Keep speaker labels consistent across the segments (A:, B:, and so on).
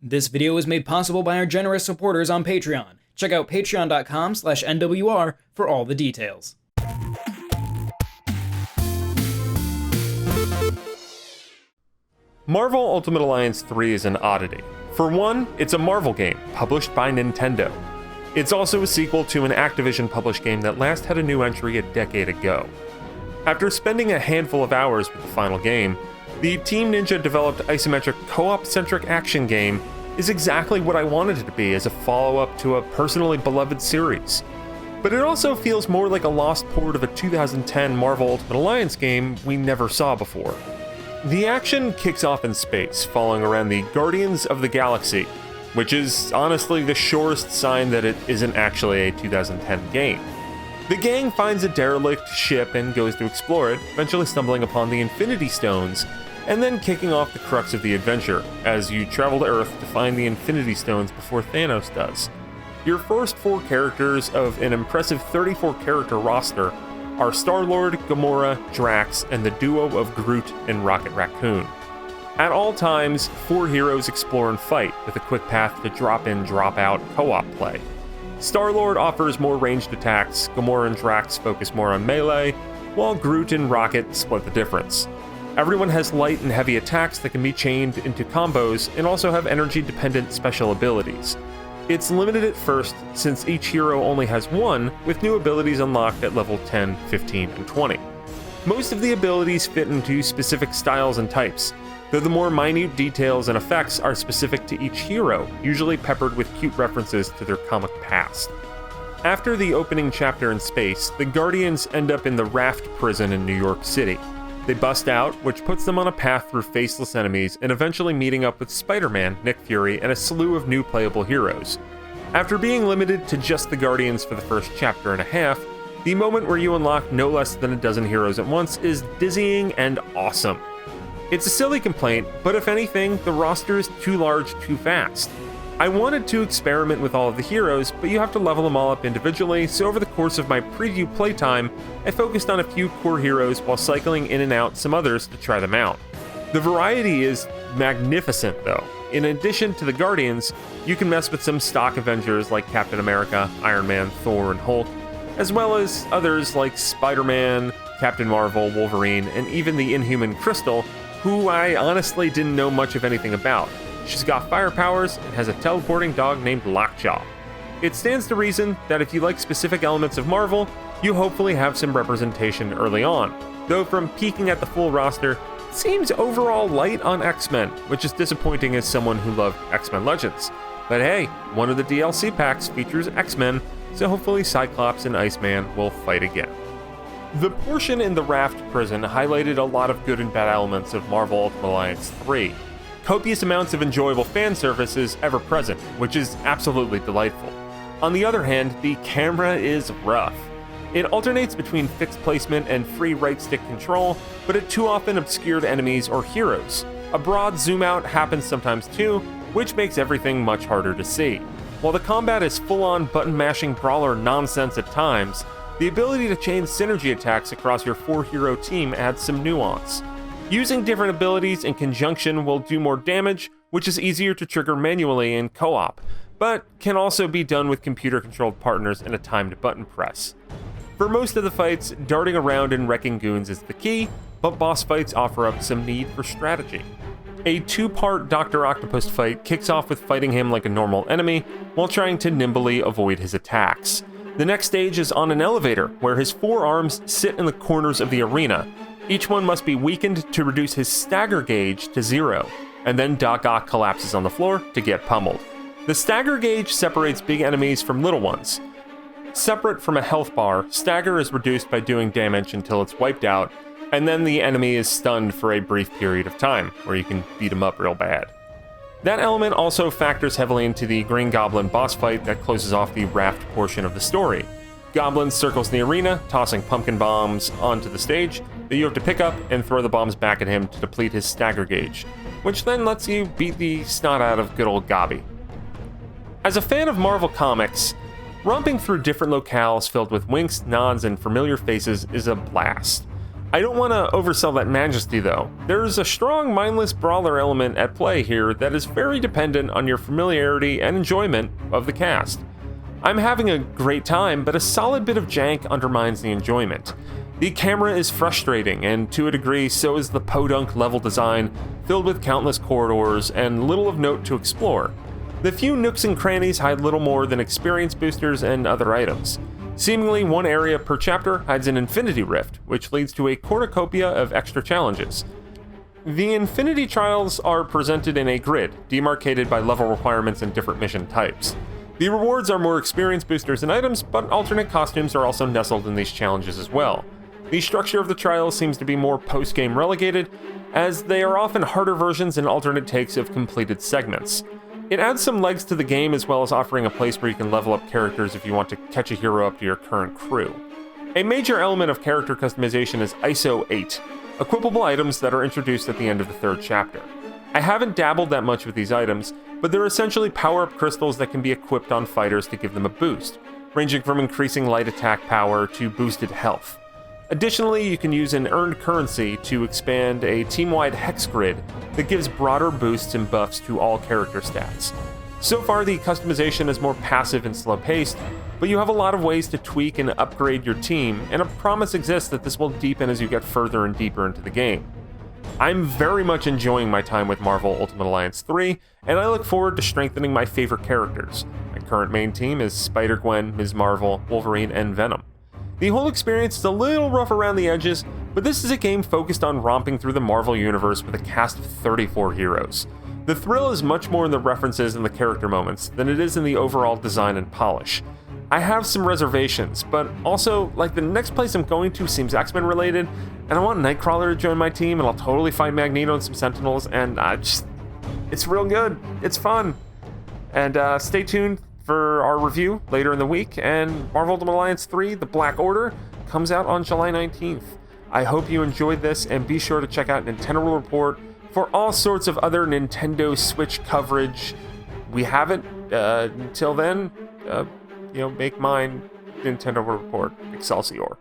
A: This video was made possible by our generous supporters on Patreon. Check out patreon.com/NWR for all the details.
B: Marvel Ultimate Alliance 3 is an oddity. For one, it's a Marvel game, published by Nintendo. It's also a sequel to an Activision-published game that last had a new entry a decade ago. After spending a handful of hours with the final game, the Team Ninja-developed isometric co-op-centric action game is exactly what I wanted it to be as a follow-up to a personally beloved series. But it also feels more like a lost port of a 2010 Marvel Ultimate Alliance game we never saw before. The action kicks off in space, following around the Guardians of the Galaxy, which is honestly the surest sign that it isn't actually a 2010 game. The gang finds a derelict ship and goes to explore it, eventually stumbling upon the Infinity Stones, and then kicking off the crux of the adventure, as you travel to Earth to find the Infinity Stones before Thanos does. Your first 4 characters of an impressive 34-character roster are Star-Lord, Gamora, Drax, and the duo of Groot and Rocket Raccoon. At all times, 4 heroes explore and fight, with a quick path to drop-in, drop-out co-op play. Star-Lord offers more ranged attacks, Gamora and Drax focus more on melee, while Groot and Rocket split the difference. Everyone has light and heavy attacks that can be chained into combos and also have energy-dependent special abilities. It's limited at first, since each hero only has 1, with new abilities unlocked at level 10, 15, and 20. Most of the abilities fit into specific styles and types, though the more minute details and effects are specific to each hero, usually peppered with cute references to their comic past. After the opening chapter in space, the Guardians end up in the Raft prison in New York City. They bust out, which puts them on a path through faceless enemies and eventually meeting up with Spider-Man, Nick Fury, and a slew of new playable heroes. After being limited to just the Guardians for the first chapter and a half, the moment where you unlock no less than a dozen heroes at once is dizzying and awesome. It's a silly complaint, but if anything, the roster is too large too fast. I wanted to experiment with all of the heroes, but you have to level them all up individually, so over the course of my preview playtime, I focused on a few core heroes while cycling in and out some others to try them out. The variety is magnificent though. In addition to the Guardians, you can mess with some stock Avengers like Captain America, Iron Man, Thor, and Hulk, as well as others like Spider-Man, Captain Marvel, Wolverine, and even the Inhuman Crystal, who I honestly didn't know much of anything about. She's got fire powers and has a teleporting dog named Lockjaw. It stands to reason that if you like specific elements of Marvel, you hopefully have some representation early on, though from peeking at the full roster, it seems overall light on X-Men, which is disappointing as someone who loved X-Men Legends. But hey, one of the DLC packs features X-Men, so hopefully Cyclops and Iceman will fight again. The portion in the Raft prison highlighted a lot of good and bad elements of Marvel Ultimate Alliance 3. Copious amounts of enjoyable fan service is ever present, which is absolutely delightful. On the other hand, the camera is rough. It alternates between fixed placement and free right stick control, but it too often obscured enemies or heroes. A broad zoom out happens sometimes too, which makes everything much harder to see. While the combat is full-on button-mashing brawler nonsense at times, the ability to chain synergy attacks across your 4-hero team adds some nuance. Using different abilities in conjunction will do more damage, which is easier to trigger manually in co-op, but can also be done with computer-controlled partners in a timed button press. For most of the fights, darting around and wrecking goons is the key, but boss fights offer up some need for strategy. A 2-part Dr. Octopus fight kicks off with fighting him like a normal enemy, while trying to nimbly avoid his attacks. The next stage is on an elevator, where his 4 arms sit in the corners of the arena. Each one must be weakened to reduce his stagger gauge to 0, and then Doc Ock collapses on the floor to get pummeled. The stagger gauge separates big enemies from little ones. Separate from a health bar, stagger is reduced by doing damage until it's wiped out, and then the enemy is stunned for a brief period of time, where you can beat him up real bad. That element also factors heavily into the Green Goblin boss fight that closes off the Raft portion of the story. Goblin circles the arena, tossing pumpkin bombs onto the stage that you have to pick up and throw the bombs back at him to deplete his stagger gauge, which then lets you beat the snot out of good old Gobby. As a fan of Marvel Comics, romping through different locales filled with winks, nods, and familiar faces is a blast. I don't want to oversell that majesty though. There's a strong mindless brawler element at play here that is very dependent on your familiarity and enjoyment of the cast. I'm having a great time, but a solid bit of jank undermines the enjoyment. The camera is frustrating, and to a degree so is the podunk level design, filled with countless corridors and little of note to explore. The few nooks and crannies hide little more than experience boosters and other items. Seemingly one area per chapter hides an infinity rift, which leads to a cornucopia of extra challenges. The infinity trials are presented in a grid, demarcated by level requirements and different mission types. The rewards are more experience boosters and items, but alternate costumes are also nestled in these challenges as well. The structure of the trials seems to be more post-game relegated, as they are often harder versions and alternate takes of completed segments. It adds some legs to the game, as well as offering a place where you can level up characters if you want to catch a hero up to your current crew. A major element of character customization is ISO 8, equipable items that are introduced at the end of the third chapter. I haven't dabbled that much with these items, but they're essentially power-up crystals that can be equipped on fighters to give them a boost, ranging from increasing light attack power to boosted health. Additionally, you can use an earned currency to expand a team-wide hex grid that gives broader boosts and buffs to all character stats. So far, the customization is more passive and slow-paced, but you have a lot of ways to tweak and upgrade your team, and a promise exists that this will deepen as you get further and deeper into the game. I'm very much enjoying my time with Marvel Ultimate Alliance 3, and I look forward to strengthening my favorite characters. My current main team is Spider-Gwen, Ms. Marvel, Wolverine, and Venom. The whole experience is a little rough around the edges, but this is a game focused on romping through the Marvel universe with a cast of 34 heroes. The thrill is much more in the references and the character moments than it is in the overall design and polish. I have some reservations, but also, like, the next place I'm going to seems X-Men related, and I want Nightcrawler to join my team, and I'll totally find Magneto and some Sentinels, and it's real good. It's fun. And stay tuned for our review later in the week, and Marvel Ultimate Alliance 3, The Black Order, comes out on July 19th. I hope you enjoyed this, and be sure to check out Nintendo World Report for all sorts of other Nintendo Switch coverage. We haven't, until then, make mine Nintendo World Report Excelsior.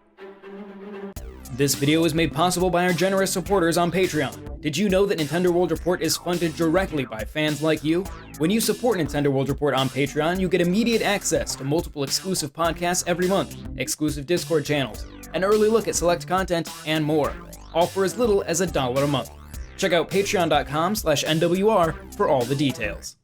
A: This video was made possible by our generous supporters on Patreon. Did you know that Nintendo World Report is funded directly by fans like you? When you support Nintendo World Report on Patreon, you get immediate access to multiple exclusive podcasts every month, exclusive Discord channels, an early look at select content, and more, all for as little as $1 a month. Check out patreon.com/NWR for all the details.